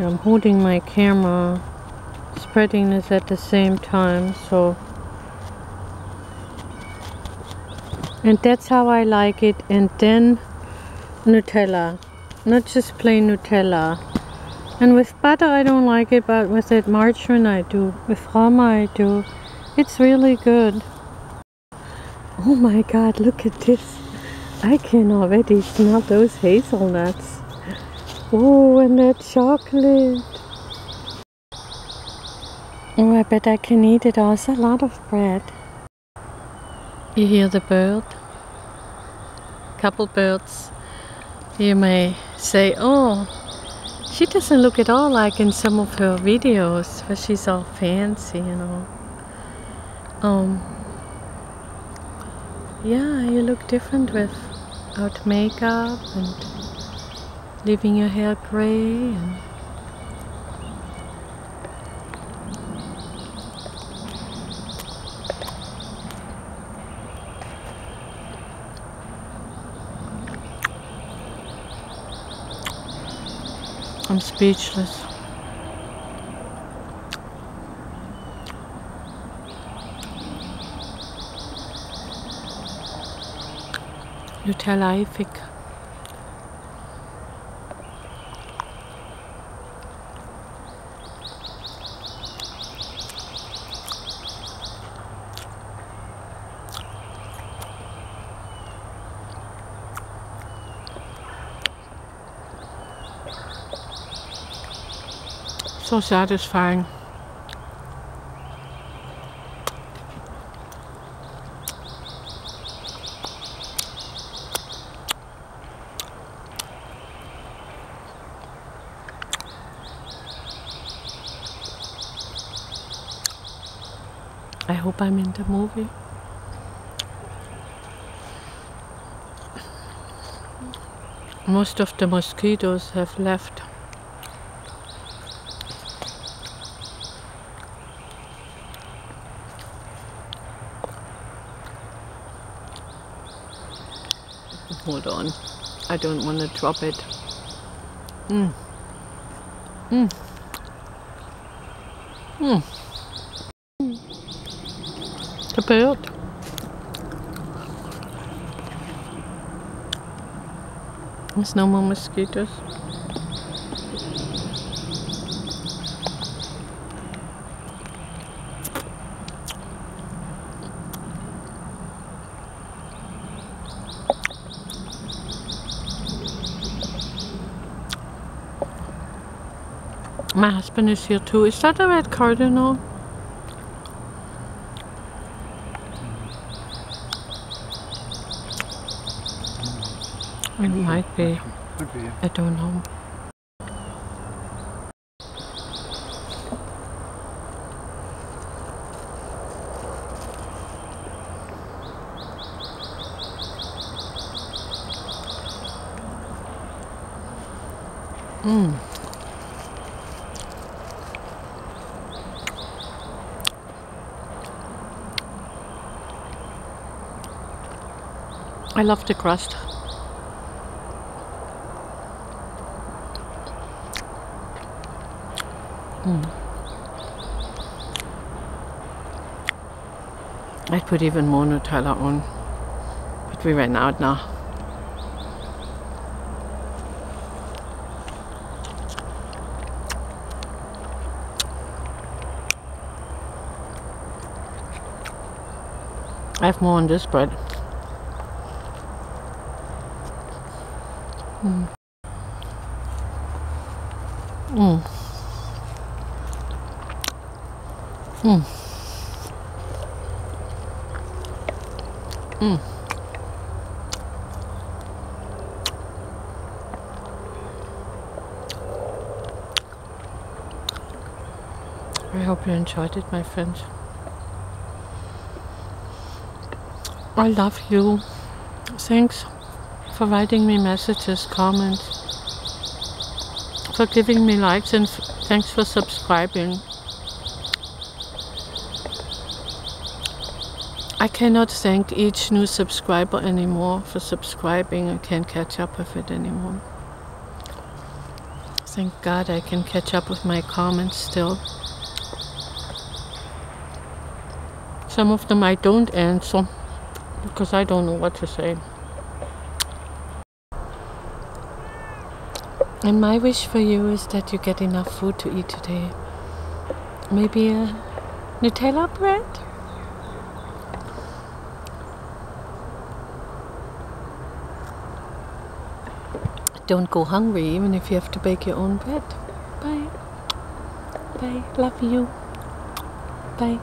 I'm holding my camera, spreading this at the same time, so. And that's how I like it. And then Nutella, not just plain Nutella. And with butter I don't like it, but with that margarine I do. With Rama I do. It's really good. Oh my god, look at this. I can already smell those hazelnuts. Oh, and that chocolate. Oh, I bet I can eat it all. It's a lot of bread. You hear the bird? Couple birds. You may say, oh, she doesn't look at all like in some of her videos, but she's all fancy, you know. Yeah, you look different without makeup and leaving your hair gray and I'm speechless. Nutella-ig. So satisfying. I hope I'm in the movie. Most of the mosquitoes have left. Hold on, I don't want to drop it. The bird. There's no more mosquitoes. My husband is here too. Is that a red cardinal? It might be. Could be. I don't know. I love the crust. I'd put even more Nutella on, but we ran out now. I have more on this bread. I hope you enjoyed it, my friends. I love you. Thanks for writing me messages, comments, for giving me likes, and thanks for subscribing. I cannot thank each new subscriber anymore for subscribing. I can't catch up with it anymore. Thank God I can catch up with my comments still. Some of them I don't answer because I don't know what to say. And my wish for you is that you get enough food to eat today. Maybe a Nutella bread? Don't go hungry even if you have to bake your own bread. Bye. Bye. Love you. Bye.